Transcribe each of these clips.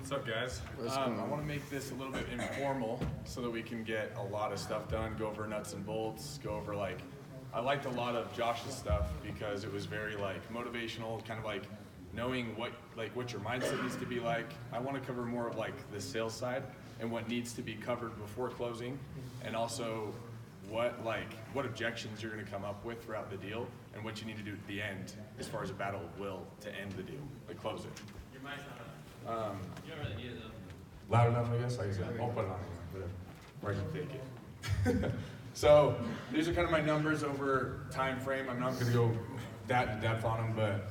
What's up, guys? I want to make this a little bit informal so that we can get a lot of stuff done, go over nuts and bolts, go over I liked a lot of Josh's stuff because it was very motivational, kind of knowing what your mindset needs to be like. I want to cover more of the sales side and what needs to be covered before closing, and also what objections you're going to come up with throughout the deal and what you need to do at the end as far as a battle of will to end the deal, close it. Your mic's not on. You don't really need it though. Loud enough, I guess? I'll put it on anyway, whatever. Or I can fake it. So these are kind of my numbers over time frame. I'm not going to go that in depth on them, but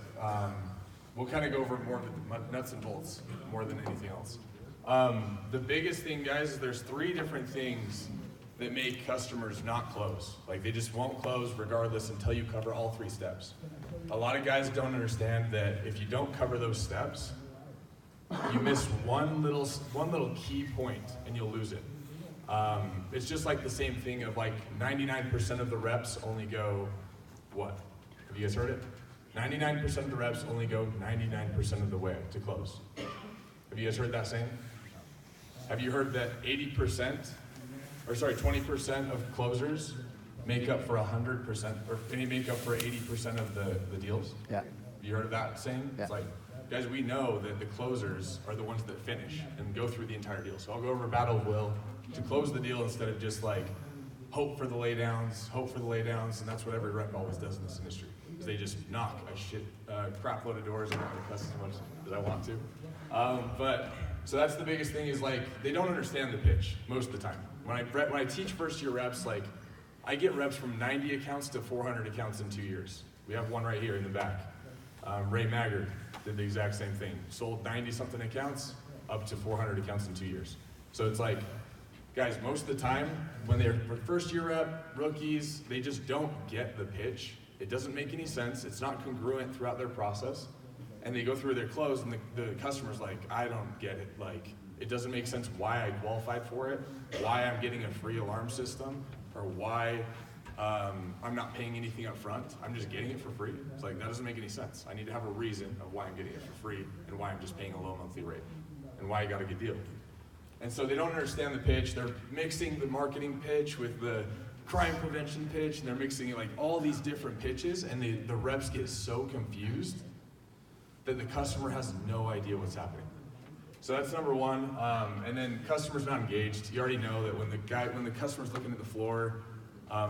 we'll kind of go over more of the nuts and bolts more than anything else. The biggest thing, guys, is there's 3 different things that make customers not close. They just won't close regardless until you cover all 3 steps. A lot of guys don't understand that if you don't cover those steps, you miss one little key point and you'll lose it. It's just the same thing of 99% of the reps only go, what? Have you guys heard it? 99% of the reps only go 99% of the way to close. Have you guys heard that saying? Have you heard that 20% of closers make up for 100%, or make up for 80% of the deals? Yeah. Have you heard of that saying? Yeah. It's guys, we know that the closers are the ones that finish and go through the entire deal. So I'll go over battle of will to close the deal instead of just hope for the laydowns, and that's what every rep always does in this industry. Is they just knock a crap load of doors. I'm not gonna cuss as much as I want to. So that's the biggest thing is they don't understand the pitch most of the time. When I teach first year reps, I get reps from 90 accounts to 400 accounts in 2 years. We have one right here in the back. Ray Maggard did the exact same thing. Sold 90 something accounts up to 400 accounts in 2 years. So it's guys, most of the time when they're first year rep, rookies, they just don't get the pitch. It doesn't make any sense. It's not congruent throughout their process. And they go through their close and the customer's I don't get it. It doesn't make sense why I qualified for it, why I'm getting a free alarm system, or why I'm not paying anything up front. I'm just getting it for free. It's that doesn't make any sense. I need to have a reason of why I'm getting it for free and why I'm just paying a low monthly rate and why I got a good deal. And so they don't understand the pitch. They're mixing the marketing pitch with the crime prevention pitch, and they're mixing it all these different pitches, and the reps get so confused that the customer has no idea what's happening. So that's number one. And then customers not engaged. You already know that when the customer's looking at the floor,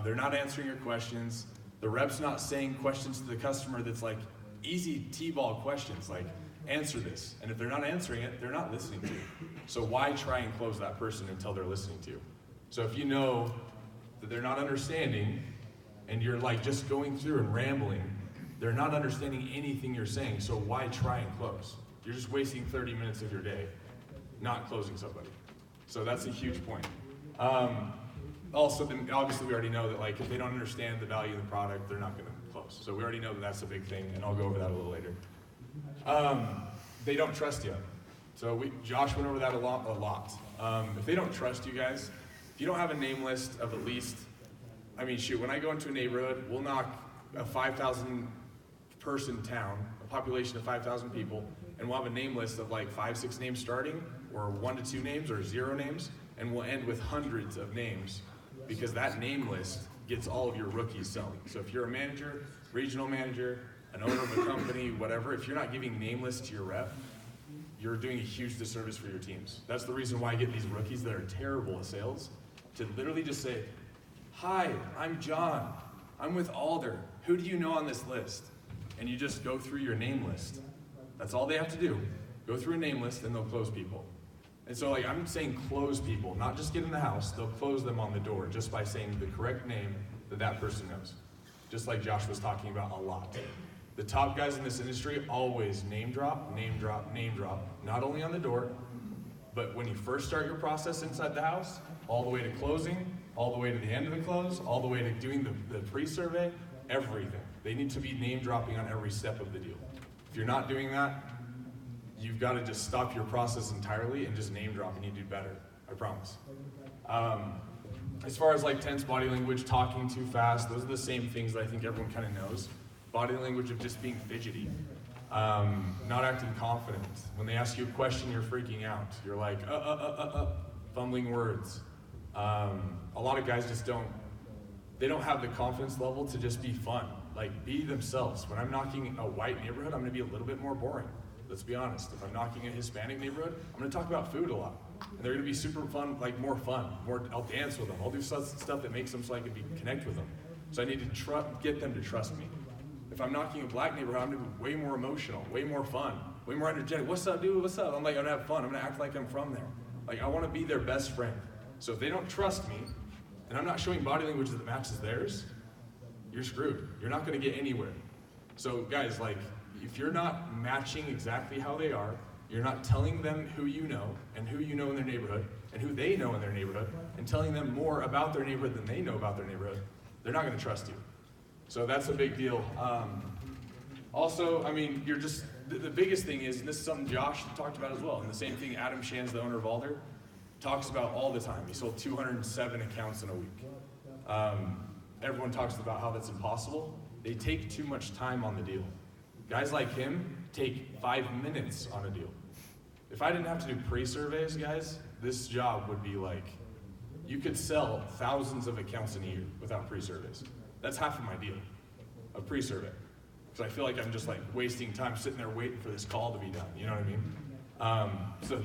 they're not answering your questions. The rep's not saying questions to the customer that's easy T-ball questions, answer this. And if they're not answering it, they're not listening to you. So why try and close that person until they're listening to you? So if you know that they're not understanding and you're just going through and rambling, they're not understanding anything you're saying, so why try and close? You're just wasting 30 minutes of your day not closing somebody. So that's a huge point. Also, then obviously we already know that if they don't understand the value of the product, they're not going to close. So we already know that that's a big thing, and I'll go over that a little later. They don't trust you. So Josh went over that a lot. If they don't trust you guys, if you don't have a name list of at least, when I go into a neighborhood, we'll knock a 5,000 person town, a population of 5,000 people, and we'll have a name list of 5, 6 names starting, or 1 to 2 names, or 0 names, and we'll end with hundreds of names, because that name list gets all of your rookies selling. So if you're a manager, regional manager, an owner of a company, whatever, if you're not giving name lists to your rep, you're doing a huge disservice for your teams. That's the reason why I get these rookies that are terrible at sales to literally just say, "Hi, I'm John. I'm with Alder. Who do you know on this list?" And you just go through your name list. That's all they have to do. Go through a name list and they'll close people. And so I'm saying close people, not just get in the house. They'll close them on the door just by saying the correct name that person knows. Just like Josh was talking about a lot. The top guys in this industry always name drop, name drop, name drop. Not only on the door, but when you first start your process inside the house, all the way to closing, all the way to the end of the close, all the way to doing the pre-survey, everything. They need to be name dropping on every step of the deal. If you're not doing that, you've got to just stop your process entirely and just name drop, and you do better, I promise. As far as tense body language, talking too fast, those are the same things that I think everyone kind of knows. Body language of just being fidgety. Not acting confident. When they ask you a question, you're freaking out. You're like, fumbling words. A lot of guys just they don't have the confidence level to just be fun. Like, be themselves. When I'm knocking a white neighborhood, I'm gonna be a little bit more boring. Let's be honest. If I'm knocking a Hispanic neighborhood, I'm gonna talk about food a lot. And they're gonna be super fun, like more fun. I'll dance with them. I'll do stuff that makes them so I can connect with them. So I need to get them to trust me. If I'm knocking a black neighborhood, I'm gonna be way more emotional, way more fun, way more energetic. What's up, dude? What's up? I'm like, I'm gonna have fun. I'm gonna act like I'm from there. Like, I wanna be their best friend. So if they don't trust me, and I'm not showing body language that matches theirs, you're screwed. You're not gonna get anywhere. So guys, like, if you're not matching exactly how they are, you're not telling them who you know and who you know in their neighborhood and who they know in their neighborhood and telling them more about their neighborhood than they know about their neighborhood, they're not gonna trust you. So that's a big deal. Also, I mean, you're just, the biggest thing is, and this is something Josh talked about as well, and the same thing Adam Shands, the owner of Alder, talks about all the time. He sold 207 accounts in a week. Everyone talks about how that's impossible. They take too much time on the deal. Guys like him take 5 minutes on a deal. If I didn't have to do pre-surveys, guys, this job would be like, you could sell thousands of accounts in a year without pre-surveys. That's half of my deal, a pre-survey. Because I feel like I'm just like wasting time sitting there waiting for this call to be done, you know what I mean? So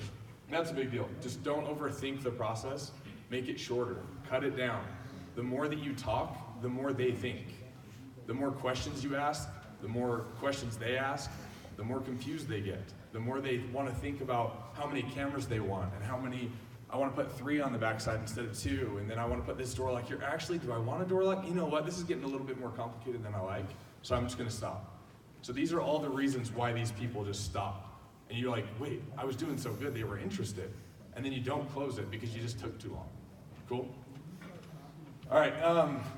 that's a big deal. Just don't overthink the process, make it shorter, cut it down. The more that you talk, the more they think. The more questions you ask, the more questions they ask, the more confused they get. The more they want to think about how many cameras they want and how many, I want to put 3 on the backside instead of 2, and then I want to put this door lock here. Actually, do I want a door lock? You know what, this is getting a little bit more complicated than I like, so I'm just going to stop. So these are all the reasons why these people just stop. And you're like, wait, I was doing so good, they were interested. And then you don't close it because you just took too long. Cool? All right,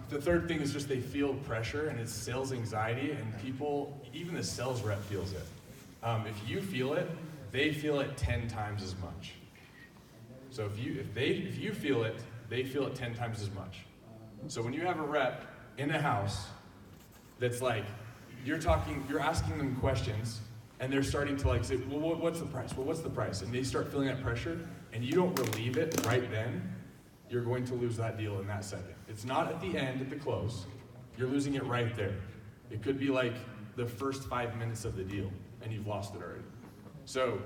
the third thing is just they feel pressure, and it's sales anxiety, and people, even the sales rep feels it. If you feel it, they feel it 10 times as much. So if you feel it, they feel it 10 times as much. So when you have a rep in a house that's like, you're asking them questions, and they're starting to like say, well, what's the price? Well, what's the price? And they start feeling that pressure, and you don't relieve it right then, you're going to lose that deal in that second. It's not at the end, at the close. You're losing it right there. It could be like the first 5 minutes of the deal, and you've lost it already. So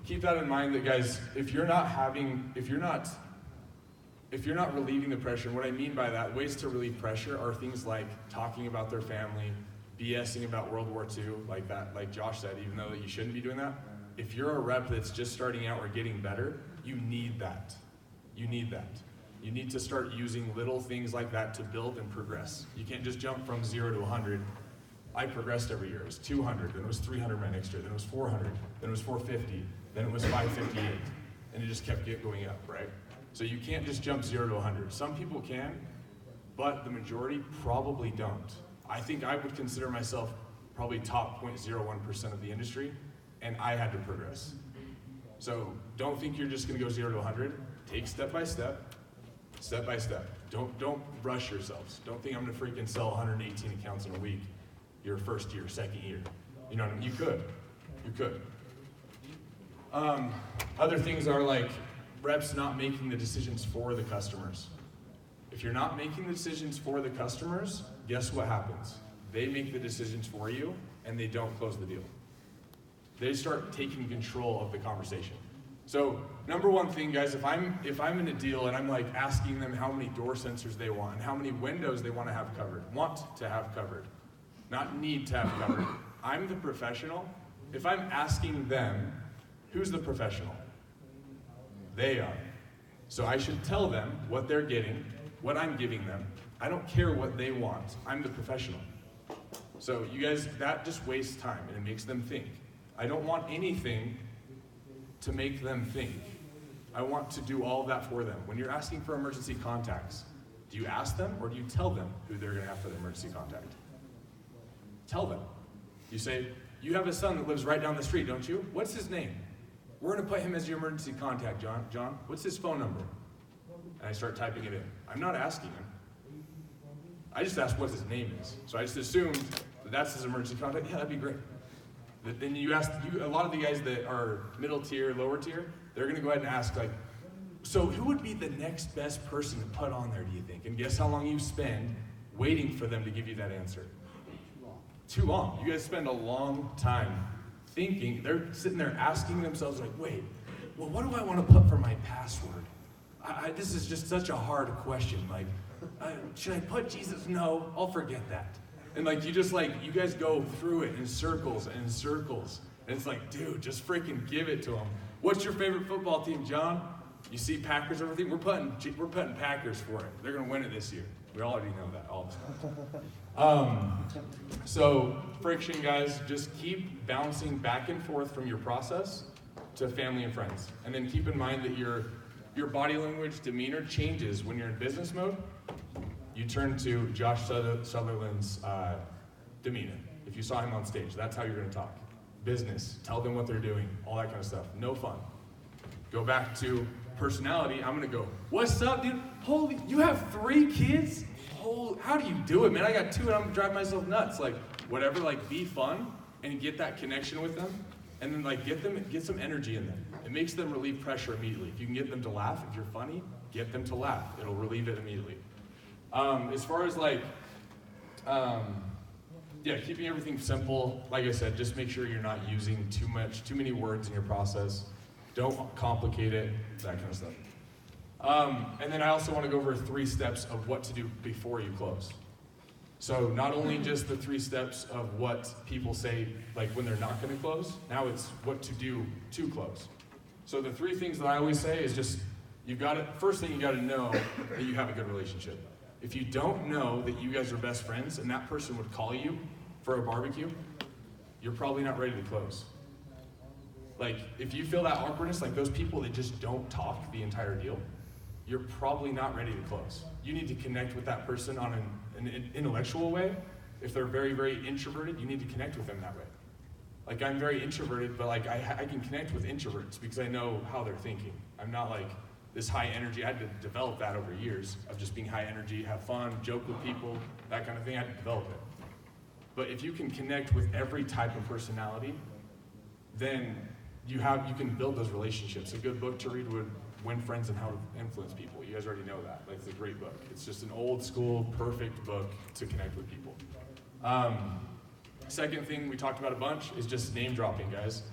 keep that in mind that, guys, if you're not relieving the pressure, and what I mean by that, ways to relieve pressure are things like talking about their family, BSing about World War II, like that, like Josh said, even though you shouldn't be doing that. If you're a rep that's just starting out or getting better, you need that. You need that. You need to start using little things like that to build and progress. You can't just jump from 0 to 100. I progressed every year. It was 200, then it was 300 my next year, then it was 400, then it was 450, then it was 558, and it just kept going up, right? So you can't just jump 0 to 100. Some people can, but the majority probably don't. I think I would consider myself probably top 0.01% of the industry, and I had to progress. So don't think you're just gonna go 0 to 100. Take step by step. Step by step. Don't rush yourselves. Don't think I'm gonna freaking sell 118 accounts in a week your first year, second year. You know what I mean? You could. Other things are like reps not making the decisions for the customers. If you're not making the decisions for the customers, guess what happens? They make the decisions for you, and they don't close the deal. They start taking control of the conversation. So number one thing, guys, if I'm in a deal and I'm like asking them how many door sensors they want and how many windows they want to have covered, not need to have covered. I'm the professional. If I'm asking them, who's the professional? They are. So I should tell them what they're getting, what I'm giving them. I don't care what they want. I'm the professional. So you guys, that just wastes time and it makes them think. I don't want anything to make them think. I want to do all of that for them. When you're asking for emergency contacts, do you ask them or do you tell them who they're gonna have for the emergency contact? Tell them. You say, you have a son that lives right down the street, don't you? What's his name? We're gonna put him as your emergency contact, John. John, what's his phone number? And I start typing it in. I'm not asking him. I just asked what his name is. So I just assumed that that's his emergency contact. Yeah, that'd be great. Then you ask, a lot of the guys that are middle tier, lower tier, they're gonna go ahead and ask like, so who would be the next best person to put on there, do you think? And guess how long you spend waiting for them to give you that answer? Too long. You guys spend a long time thinking. They're sitting there asking themselves like, wait, well, what do I want to put for my password? This is just such a hard question. Like, should I put Jesus? No, I'll forget that. And like, you guys go through it in circles and circles. And it's like, dude, just freaking give it to them. What's your favorite football team, John? You see Packers, everything? We're putting Packers for it. They're going to win it this year. We already know that, all the time. So, friction, guys, just keep bouncing back and forth from your process to family and friends. And then keep in mind that your body language, demeanor changes when you're in business mode. You turn to Josh Sutherland's demeanor. If you saw him on stage, that's how you're going to talk. Business, tell them what they're doing, all that kind of stuff. No fun. Go back to personality. I'm going to go, what's up, dude? Holy, you have 3 kids? How do you do it, man? I got 2 and I'm going to drive myself nuts. Like, whatever, like, be fun and get that connection with them. And then, like, get some energy in them. It makes them relieve pressure immediately. If you can get them to laugh, if you're funny, get them to laugh. It'll relieve it immediately. As far as, like, keeping everything simple, like I said, just make sure you're not using too many words in your process. Don't complicate it, that kind of stuff. And then I also want to go over 3 steps of what to do before you close. So not only just the 3 steps of what people say, like when they're not going to close, now it's what to do to close. So the 3 things that I always say is just, first thing you got to know that you have a good relationship. If you don't know that you guys are best friends and that person would call you for a barbecue, you're probably not ready to close. Like, if you feel that awkwardness, like those people that just don't talk the entire deal, you're probably not ready to close. You need to connect with that person on an intellectual way. If they're very, very introverted, you need to connect with them that way. Like, I'm very introverted, but like I can connect with introverts because I know how they're thinking. I'm not like this high energy. I had to develop that over years of just being high energy, have fun, joke with people, that kind of thing. I had to develop it. But if you can connect with every type of personality, then you can build those relationships. A good book to read would Win Friends and How to Influence People. You guys already know that. Like, it's a great book. It's just an old school, perfect book to connect with people. Second thing we talked about a bunch is just name dropping, guys.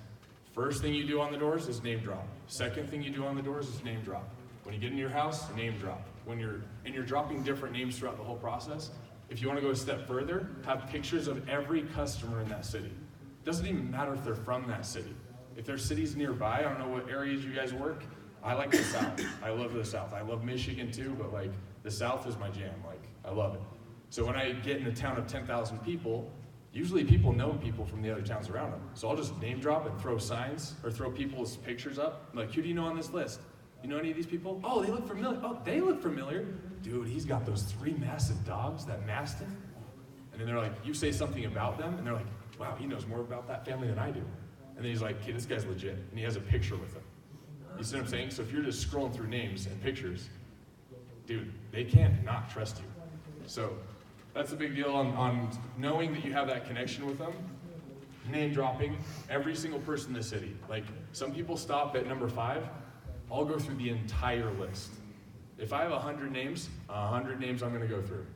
First thing you do on the doors is name drop. Second thing you do on the doors is name drop. When you get in your house, name drop. When you're dropping different names throughout the whole process. If you want to go a step further, have pictures of every customer in that city. Doesn't even matter if they're from that city. If there's cities nearby, I don't know what areas you guys work. I like the South. I love the South. I love Michigan too, but like the South is my jam. Like, I love it. So when I get in a town of 10,000 people, usually people know people from the other towns around them. So I'll just name drop and throw signs or throw people's pictures up. Like, who do you know on this list? You know any of these people? Oh, they look familiar. Oh, they look familiar. Dude, he's got those 3 massive dogs, that Mastiff. And then they're like, you say something about them, and they're like, wow, he knows more about that family than I do. And then he's like, okay, this guy's legit. And he has a picture with him. You see what I'm saying? So if you're just scrolling through names and pictures, dude, they can't not trust you. So that's a big deal on knowing that you have that connection with them. Name dropping every single person in the city. Like, some people stop at number 5. I'll go through the entire list. If I have 100 names, 100 names I'm going to go through.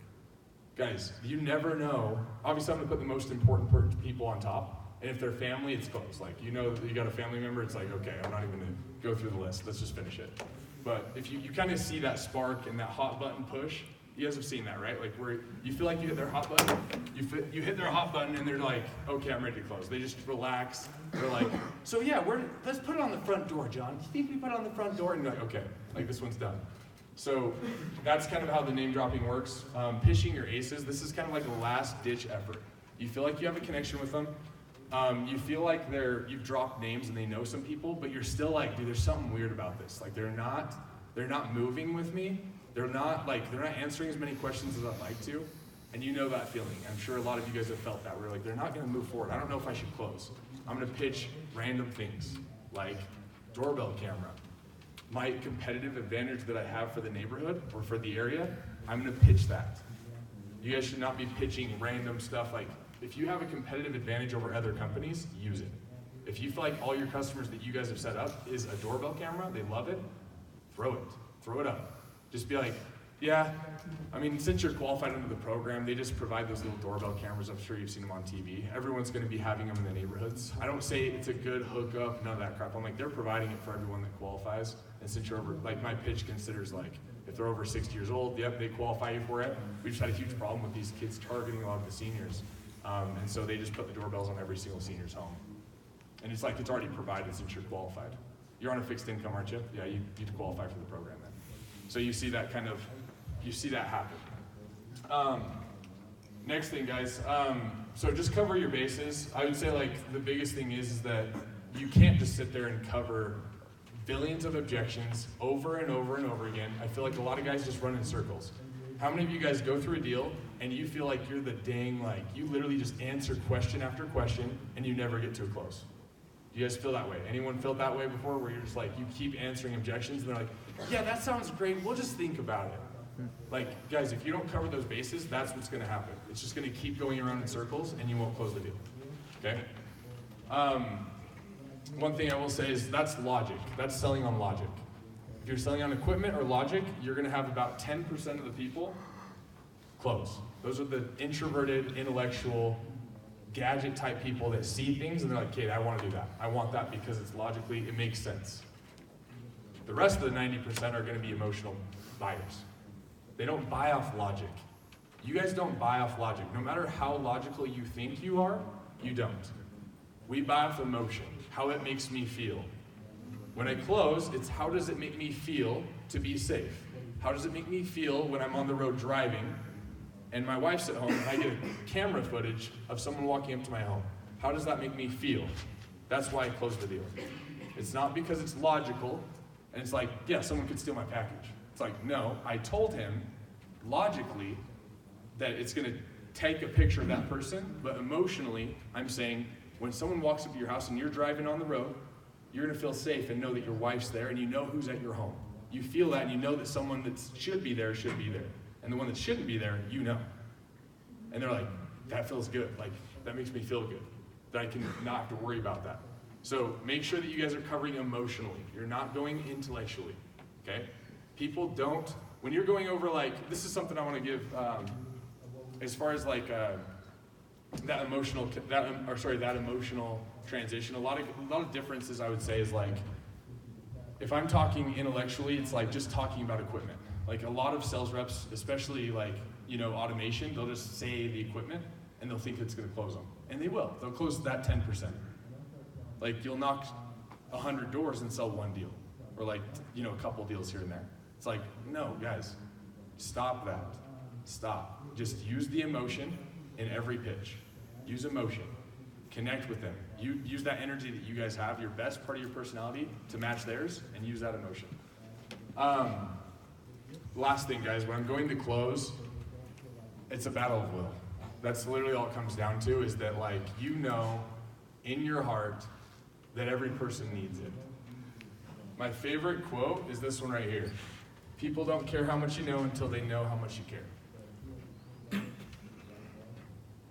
Guys, you never know. Obviously, I'm going to put the most important people on top. And if they're family, it's close. Like, you know that you got a family member, it's like, okay, I'm not even going to go through the list. Let's just finish it. But if you kind of see that spark and that hot button push, you guys have seen that, right? Like, where you feel like you hit their hot button, you hit their hot button and they're like, okay, I'm ready to close. They just relax. They're like, so yeah, let's put it on the front door, John. Do you think we put it on the front door? And you're like, okay, like this one's done. So that's kind of how the name dropping works. Pitching your aces, this is kind of like a last ditch effort. You feel like you have a connection with them. You feel like you've dropped names and they know some people, but you're still like, dude, there's something weird about this. Like, they're not moving with me. They're not answering as many questions as I'd like to. And you know that feeling. I'm sure a lot of you guys have felt that. We're like, they're not going to move forward. I don't know if I should close. I'm going to pitch random things like doorbell camera. My competitive advantage that I have for the neighborhood or for the area, I'm going to pitch that. You guys should not be pitching random stuff like, If you have a competitive advantage over other companies, use it. If you feel like all your customers that you guys have set up is a doorbell camera, they love it, throw it up. Just be like, yeah, I mean, since you're qualified under the program, they just provide those little doorbell cameras. I'm sure you've seen them on TV. Everyone's gonna be having them in the neighborhoods. I don't say it's a good hookup, none of that crap. I'm like, they're providing it for everyone that qualifies. And since you're over, like my pitch considers like, if they're over 60 years old, yep, they qualify you for it. We just had a huge problem with these kids targeting a lot of the seniors. And so they just put the doorbells on every single senior's home. And it's like, it's already provided since you're qualified. You're on a fixed income, aren't you? Yeah, you'd qualify for the program then. So you see that kind of, you see that happen. Next thing, guys, so just cover your bases. I would say like the biggest thing is that you can't just sit there and cover billions of objections over and over and over again. I feel like a lot of guys just run in circles. How many of you guys go through a deal and you feel like you're the dang, like you literally just answer question after question and you never get to a close? Do you guys feel that way? Anyone felt that way before where you're just like, you keep answering objections and they're like, yeah, that sounds great, we'll just think about it. Like, guys, if you don't cover those bases, that's what's gonna happen. It's just gonna keep going around in circles and you won't close the deal, okay? One thing I will say is that's logic. That's selling on logic. If you're selling on equipment or logic, you're gonna have about 10% of the people close. Those are the introverted, intellectual, gadget type people that see things and they're like, okay, I wanna do that. I want that because it's logically, it makes sense. The rest of the 90% are gonna be emotional buyers. They don't buy off logic. You guys don't buy off logic. No matter how logical you think you are, you don't. We buy off emotion, how it makes me feel. When I close, it's how does it make me feel to be safe? How does it make me feel when I'm on the road driving and my wife's at home and I get a camera footage of someone walking up to my home? How does that make me feel? That's why I close the deal. It's not because it's logical and it's like, yeah, someone could steal my package. It's like, no, I told him logically that it's gonna take a picture of that person, but emotionally, I'm saying, when someone walks up to your house and you're driving on the road, you're gonna feel safe and know that your wife's there and you know who's at your home. You feel that and you know that someone that should be there. And the one that shouldn't be there, you know. And they're like, that feels good. Like, that makes me feel good. That I can not have to worry about that. So make sure that you guys are covering emotionally. You're not going intellectually, okay? People don't, when you're going over like, this is something I wanna give, as far as like, that emotional transition. A lot of differences I would say is like, if I'm talking intellectually, it's like just talking about equipment. Like a lot of sales reps, especially like, you know, automation, they'll just say the equipment and they'll think it's gonna close them. And they will, they'll close that 10%. Like you'll knock 100 doors and sell one deal. Or like, you know, a couple deals here and there. It's like, no, guys, stop that, stop. Just use the emotion in every pitch. Use emotion, connect with them. Use that energy that you guys have, your best part of your personality, to match theirs, and use that emotion. Last thing, guys, when I'm going to close, it's a battle of will. That's literally all it comes down to, is that like, you know in your heart that every person needs it. My favorite quote is this one right here. People don't care how much you know until they know how much you care.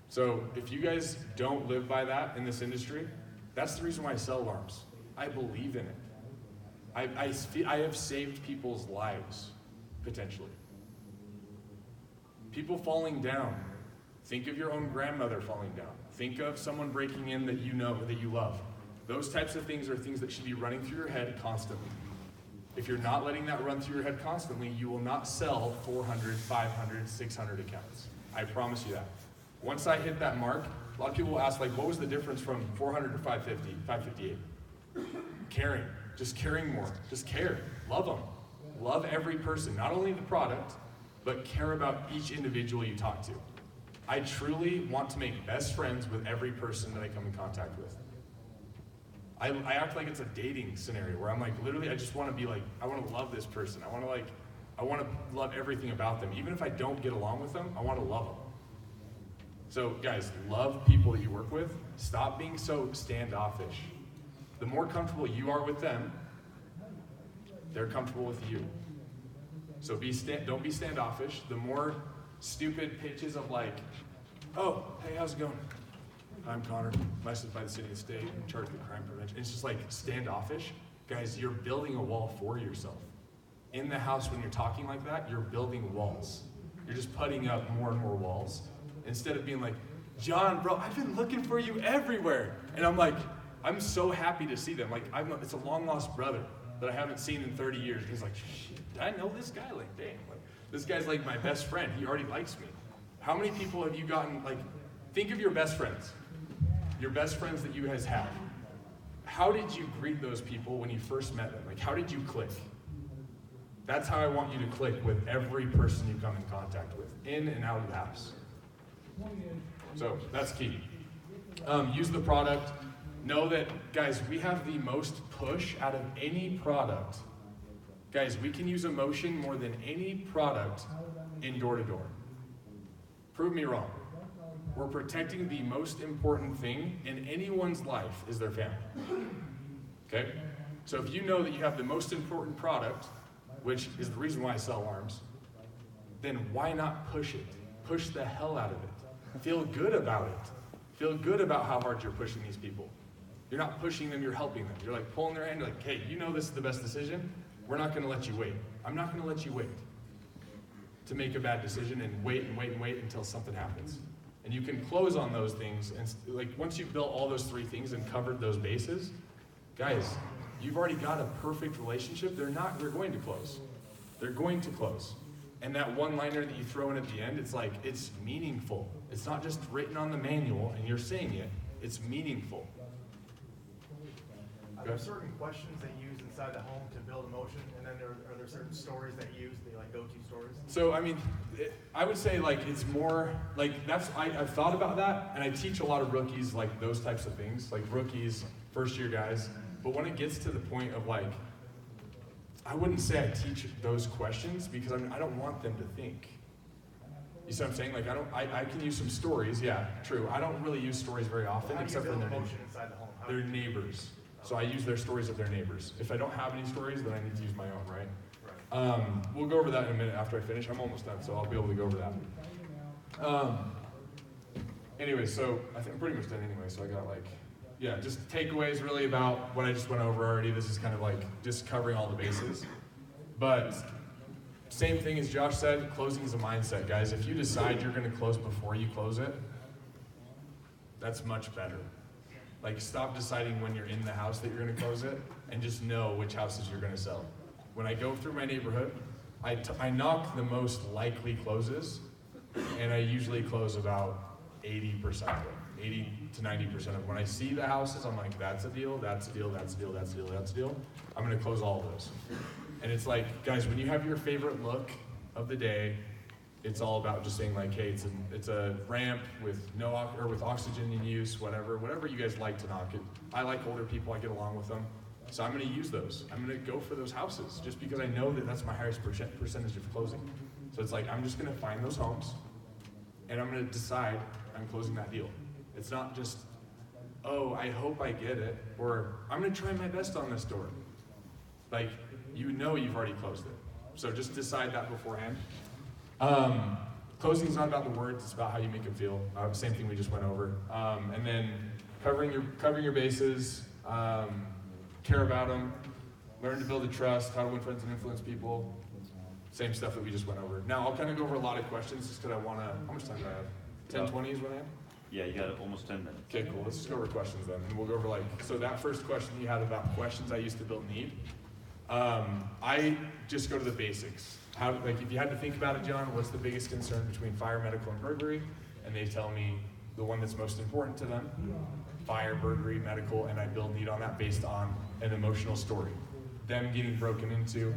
So if you guys don't live by that in this industry, that's the reason why I sell alarms. I believe in it. I have saved people's lives, potentially. People falling down. Think of your own grandmother falling down. Think of someone breaking in that you know, that you love. Those types of things are things that should be running through your head constantly. If you're not letting that run through your head constantly, you will not sell 400, 500, 600 accounts. I promise you that. Once I hit that mark, a lot of people will ask, like, what was the difference from 400 to 550, 558? Caring, just caring more, just care, love them. Love every person, not only the product, but care about each individual you talk to. I truly want to make best friends with every person that I come in contact with. I act like it's a dating scenario where I'm like, literally, I just want to be like, I want to love this person. I want to love everything about them. Even if I don't get along with them, I want to love them. So guys, love people that you work with. Stop being so standoffish. The more comfortable you are with them, they're comfortable with you. So don't be standoffish. The more stupid pitches of like, oh, hey, how's it going? I'm Connor, licensed by the city and state, in charge of the crime prevention. It's just like standoffish. Guys, you're building a wall for yourself. In the house, when you're talking like that, you're building walls. You're just putting up more and more walls. Instead of being like, John, bro, I've been looking for you everywhere. And I'm like, I'm so happy to see them. Like, it's a long lost brother that I haven't seen in 30 years. He's like, shit, did I know this guy? Like, dang, like, this guy's like my best friend. He already likes me. How many people have you gotten, like, think of your best friends. Your best friends that you guys have. How did you greet those people when you first met them? Like, how did you click? That's how I want you to click with every person you come in contact with, in and out of the house. So, that's key. Use the product. Know that, guys, we have the most push out of any product. Guys, we can use emotion more than any product in door-to-door. Prove me wrong. We're protecting the most important thing in anyone's life is their family. Okay? So if you know that you have the most important product, which is the reason why I sell alarms, then why not push it? Push the hell out of it. Feel good about it. Feel good about how hard you're pushing these people. You're not pushing them, you're helping them. You're like pulling their hand, you're like, hey, you know this is the best decision. We're not gonna let you wait. I'm not gonna let you wait to make a bad decision and wait and wait and wait until something happens. And you can close on those things, and like once you've built all those three things and covered those bases, guys, you've already got a perfect relationship. They're going to close. They're going to close. And that one-liner that you throw in at the end, it's like, it's meaningful. It's not just written on the manual and you're saying it, it's meaningful. Are there certain questions they use inside the home to build emotion, and then are there certain stories that you use, the like go-to stories? So, I mean, I would say like it's more, like I've thought about that, and I teach a lot of rookies like those types of things, like rookies, first-year guys, but when it gets to the point of like, I wouldn't say I teach those questions because I don't want them to think. You see what I'm saying? Like I can use some stories, yeah, true. I don't really use stories very often, except for their neighbors. So I use their stories of their neighbors. If I don't have any stories, then I need to use my own, right? We'll go over that in a minute after I finish. I'm almost done, so I'll be able to go over that. Anyway, so I think I'm pretty much done anyway, so I got like, yeah, just takeaways really about what I just went over already. This is kind of like just covering all the bases. But same thing as Josh said, closing is a mindset, guys. If you decide you're gonna close before you close it, that's much better. Like, stop deciding when you're in the house that you're gonna close it, and just know which houses you're gonna sell. When I go through my neighborhood, I knock the most likely closes, and I usually close about 80% of them, 80 to 90% of them. When I see the houses, I'm like, that's a deal, that's a deal, that's a deal, that's a deal, that's a deal. I'm gonna close all of those. And it's like, guys, when you have your favorite look of the day, it's all about just saying like, hey, it's a ramp with with oxygen in use, whatever you guys like to knock it. I like older people, I get along with them. So I'm gonna use those. I'm gonna go for those houses just because I know that that's my highest percentage of closing. So it's like, I'm just gonna find those homes and I'm gonna decide I'm closing that deal. It's not just, oh, I hope I get it, or I'm gonna try my best on this door. Like, you know you've already closed it. So just decide that beforehand. Closing is not about the words, it's about how you make them feel. Same thing we just went over. And then covering your bases, care about them, learn to build a trust, how to win friends and influence people. Same stuff that we just went over. Now I'll kind of go over a lot of questions just because I want to, how much time do I have? 10, 20 is what I have? Yeah, you got almost 10 minutes. Okay, cool. Let's just go over questions then. And we'll go over like, so that first question you had about questions I used to build need. I just go to the basics. Like if you had to think about it, John, what's the biggest concern between fire, medical, and burglary? And they tell me the one that's most important to them, fire, burglary, medical, and I build need on that based on an emotional story. Them getting broken into,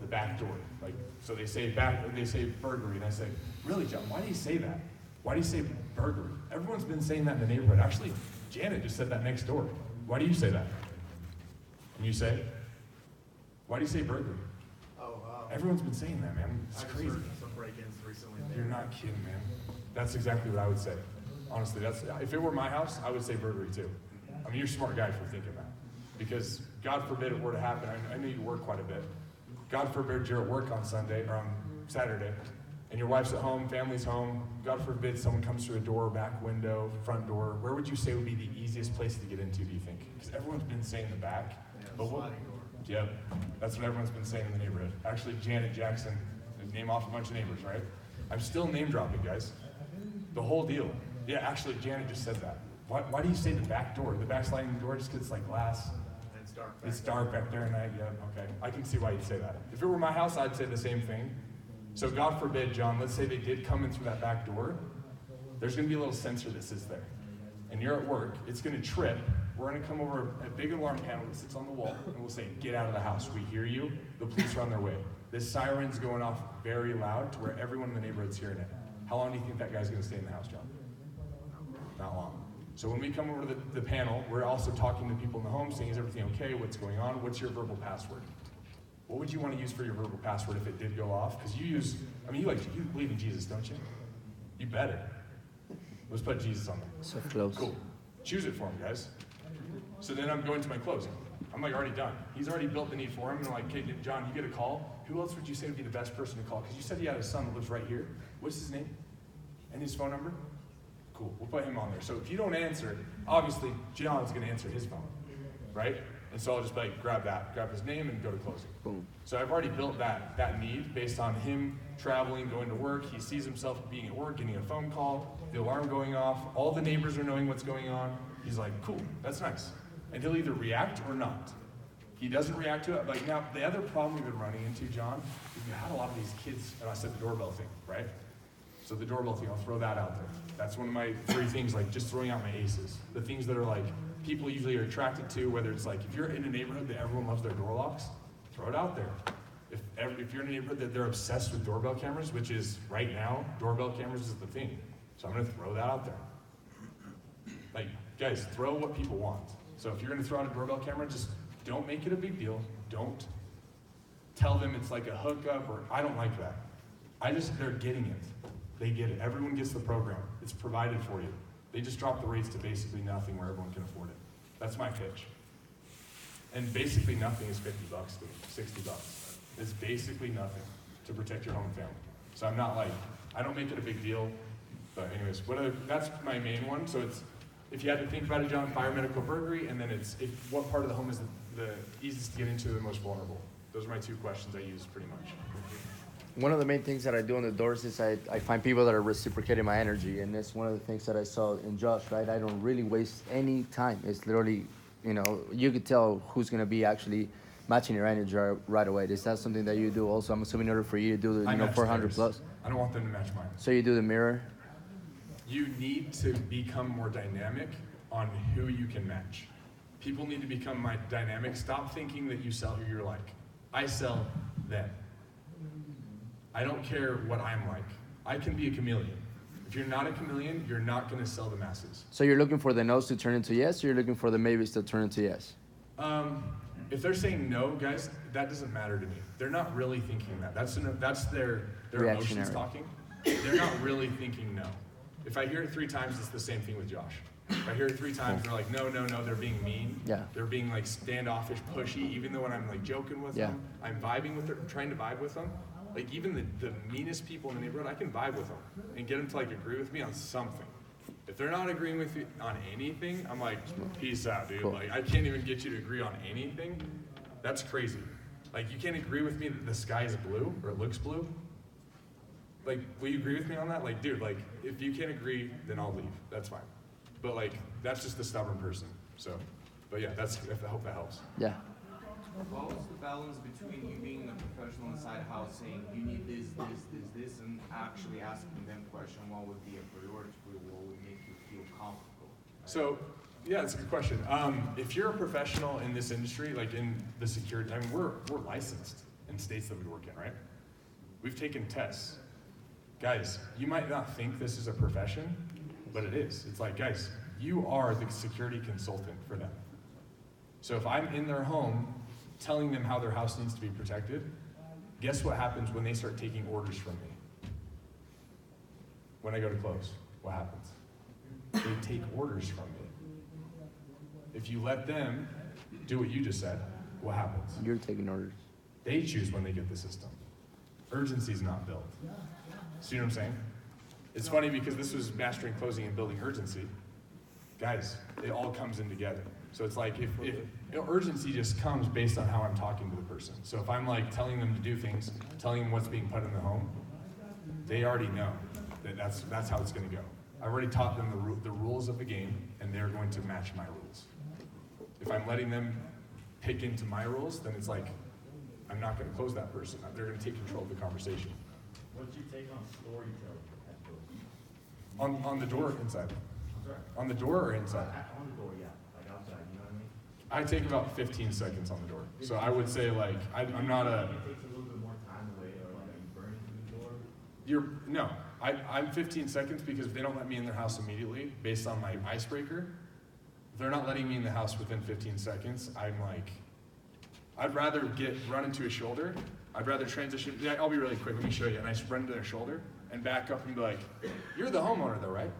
the back door. Like, so they say burglary, and I say, really, John, why do you say that? Why do you say burglary? Everyone's been saying that in the neighborhood. Actually, Janet just said that next door. Why do you say that? And you say, why do you say burglary? Everyone's been saying that, man. It's crazy. I've heard some break-ins recently. You're not kidding, man. That's exactly what I would say. Honestly, if it were my house, I would say burglary too. I mean, you're a smart guy for thinking that. Because God forbid it were to happen. I know you work quite a bit. God forbid you're at work on Sunday or on Saturday, and your wife's at home, family's home, God forbid someone comes through a door, back window, front door, where would you say would be the easiest place to get into, do you think? Because everyone's been saying the back. But what? Yeah, that's what everyone's been saying in the neighborhood. Actually, Janet Jackson, name off a bunch of neighbors, right? I'm still name dropping, guys. The whole deal. Yeah, actually, Janet just said that. Why do you say the back door? The back sliding door just gets like glass. It's dark. It's dark back there at night. Yeah, okay. I can see why you'd say that. If it were my house, I'd say the same thing. So God forbid, John, let's say they did come in through that back door. There's going to be a little sensor that sits there. And you're at work. It's going to trip. We're going to come over a big alarm panel that sits on the wall, and we'll say, get out of the house. We hear you. The police are on their way. This siren's going off very loud to where everyone in the neighborhood's hearing it. How long do you think that guy's going to stay in the house, John? Not long. So when we come over to the panel, we're also talking to people in the home, saying, is everything okay? What's going on? What's your verbal password? What would you want to use for your verbal password if it did go off? Because you believe in Jesus, don't you? You better. Let's put Jesus on there. So close. Cool. Choose it for him, guys. So then I'm going to my closing. I'm like already done. He's already built the need for him. And I'm like, okay, John, you get a call. Who else would you say would be the best person to call? Because you said he had a son that lives right here. What's his name? And his phone number? Cool. We'll put him on there. So if you don't answer, obviously John's going to answer his phone, right? And so I'll just like grab his name and go to closing. Boom. So I've already built that need based on him traveling, going to work. He sees himself being at work, getting a phone call, the alarm going off. All the neighbors are knowing what's going on. He's like, cool, that's nice. And he'll either react or not. He doesn't react to it. Like now, the other problem we've been running into, John, is you had a lot of these kids, and I said the doorbell thing, right? So the doorbell thing, I'll throw that out there. That's one of my 3 things, like just throwing out my aces. The things that are like, people usually are attracted to, whether it's like, if you're in a neighborhood that everyone loves their door locks, throw it out there. If you're in a neighborhood that they're obsessed with doorbell cameras, which is right now, doorbell cameras is the thing. So I'm gonna throw that out there. Like, guys, throw what people want. So if you're gonna throw out a doorbell camera, just don't make it a big deal. Don't tell them it's like a hookup, or I don't like that. They're getting it. They get it. Everyone gets the program. It's provided for you. They just drop the rates to basically nothing where everyone can afford it. That's my pitch. And basically nothing is $50, dude. $60. It's basically nothing to protect your home and family. So I'm not like, I don't make it a big deal. But anyways, that's my main one. So it's, if you had to think about it, John, fire, medical, burglary, and then it's what part of the home is the easiest to get into, the most vulnerable. Those are my 2 questions I use pretty much. One of the main things that I do on the doors is I find people that are reciprocating my energy, and that's one of the things that I saw in Josh, right? I don't really waste any time. It's literally, you could tell who's going to be actually matching your energy right away. Is that something that you do also? I'm assuming in order for you to do the 400 theirs. plus. I don't want them to match mine. So you do the mirror? You need to become more dynamic on who you can match. People need to become my dynamic. Stop thinking that you sell who you're like. I sell them. I don't care what I'm like. I can be a chameleon. If you're not a chameleon, you're not going to sell the masses. So you're looking for the no's to turn into yes, or you're looking for the maybes to turn into yes? If they're saying no, guys, that doesn't matter to me. They're not really thinking that. That's their emotions talking. They're not really thinking no. If I hear it 3 times, it's the same thing with Josh. If I hear it 3 times, they're like, no, they're being mean. Yeah. They're being like standoffish, pushy, even though when I'm like joking with them, I'm vibing with them, trying to vibe with them. Like even the meanest people in the neighborhood, I can vibe with them and get them to like agree with me on something. If they're not agreeing with you on anything, I'm like, peace out, dude. Cool. Like I can't even get you to agree on anything. That's crazy. Like you can't agree with me that the sky is blue or it looks blue. Like, will you agree with me on that? Like, dude, like if you can't agree, then I'll leave. That's fine. But like, that's just a stubborn person. So, but yeah, I hope that helps. Yeah. What was the balance between you being a professional inside house saying you need this, and actually asking them question, what would be a priority for you, what would make you feel comfortable? So, yeah, that's a good question. If you're a professional in this industry, like in the security, I mean, we're licensed in states that we work in, right? We've taken tests. Guys, you might not think this is a profession, but it is. It's like, guys, you are the security consultant for them. So if I'm in their home telling them how their house needs to be protected, guess what happens when they start taking orders from me? When I go to close, what happens? They take orders from me. If you let them do what you just said, what happens? You're taking orders. They choose when they get the system. Urgency's not built. See what I'm saying? It's funny because this was mastering closing and building urgency. Guys, it all comes in together. So it's like if urgency just comes based on how I'm talking to the person. So if I'm like telling them to do things, telling them what's being put in the home, they already know that that's how it's going to go. I've already taught them the rules of the game, and they're going to match my rules. If I'm letting them pick into my rules, then it's like I'm not going to close that person. They're going to take control of the conversation. What's your take on storytelling at doors? On the door inside. I'm sorry? On the door or inside? On the door, yeah, like outside, you know what I mean? I take about 15 seconds on the door. So I would say like I'm not a. It takes a little bit more time away, or like you burn through the door. I'm 15 seconds because if they don't let me in their house immediately, based on my icebreaker, if they're not letting me in the house within 15 seconds, I'm like, I'd rather run into a shoulder. I'd rather transition. Yeah, I'll be really quick. Let me show you. And I just run into their shoulder and back up and be like, "You're the homeowner, though, right?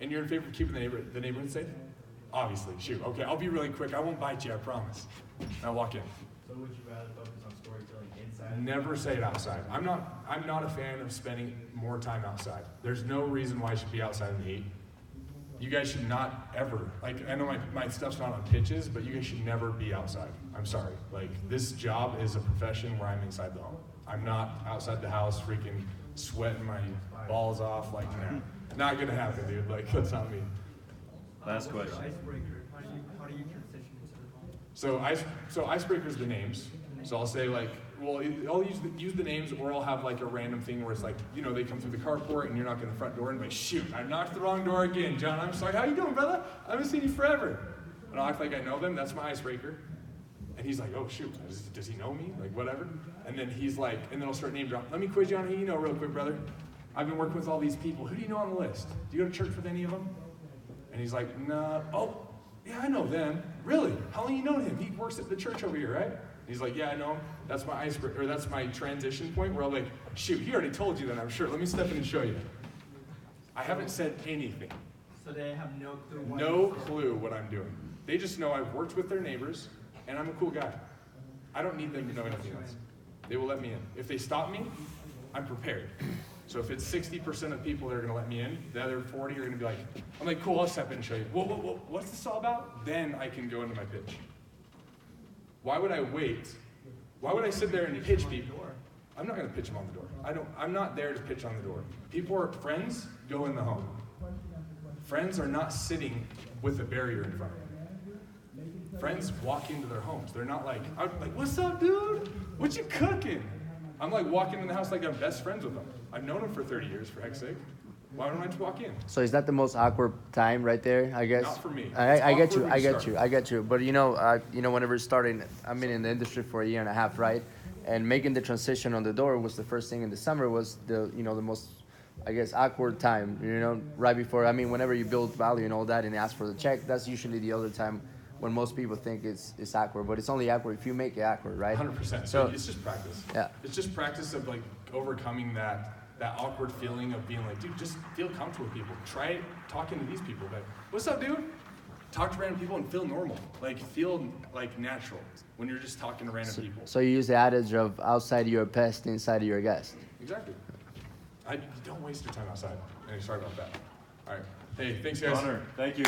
And you're in favor of keeping the neighborhood safe? Obviously. Shoot. Okay, I'll be really quick. I won't bite you. I promise." And I'll walk in. So would you rather focus on storytelling inside? Never say it outside. I'm not a fan of spending more time outside. There's no reason why I should be outside in the heat. You guys should not ever, like, I know my stuff's not on pitches, but you guys should never be outside. I'm sorry. Like, this job is a profession where I'm inside the home. I'm not outside the house freaking sweating my balls off. Like, nah, not gonna happen, dude. Like, that's not me. Last question. Icebreaker. How do you transition into the home? So icebreakers the names. So I'll say like, well, I'll use the names, or I'll have like a random thing where it's like, you know, they come through the carport and you're knocking the front door and be like, shoot, I knocked the wrong door again, John. I'm sorry. How you doing, brother? I haven't seen you forever. And I'll act like I know them. That's my icebreaker. And he's like, oh shoot, does he know me? Like whatever. And then he's like, and then I'll start name dropping. Let me quiz you on who you know real quick, brother. I've been working with all these people. Who do you know on the list? Do you go to church with any of them? And he's like, nah. Oh, yeah, I know them. Really? How long you known him? He works at the church over here, right? He's like, yeah, I know him. That's my icebreaker, or that's my transition point where I'm like, shoot, he already told you that, I'm sure. Let me step in and show you. I haven't said anything. So they have no clue. No clue what I'm doing. They just know I've worked with their neighbors, and I'm a cool guy. I don't need them to know anything else. They will let me in. If they stop me, I'm prepared. So if it's 60% of people that are going to let me in, the other 40 are going to be like, I'm like, cool, I'll step in and show you. Whoa, what's this all about? Then I can go into my pitch. Why would I wait? Why would I sit there and pitch people? I'm not going to pitch them on the door. I'm not there to pitch on the door. People are friends, go in the home. Friends are not sitting with a barrier in front of them. Friends walk into their homes. They're not like, I'm like, what's up, dude? What you cooking? I'm like walking in the house like I'm best friends with them. I've known them for 30 years, for heck's sake. Why don't I just walk in? So is that the most awkward time right there? I guess. Not for me. I get you. Awkward I get you. But you know, whenever starting, I've been in the industry for a year and a half, right? And making the transition on the door was the first thing in the summer. Was the most, I guess, awkward time. You know, right before. I mean, whenever you build value and all that, and ask for the check, that's usually the other time when most people think it's awkward. But it's only awkward if you make it awkward, right? 100%. So it's just practice. Yeah. It's just practice of like overcoming that awkward feeling of being like, dude, just feel comfortable with people. Try talking to these people. Like, what's up, dude? Talk to random people and feel normal. Like, feel like natural when you're just talking to random people. So you use the adage of outside you're a pest, inside you're a guest. Exactly. Don't waste your time outside. Hey, sorry about that. All right. Hey, thanks, guys. Honor. Thank you.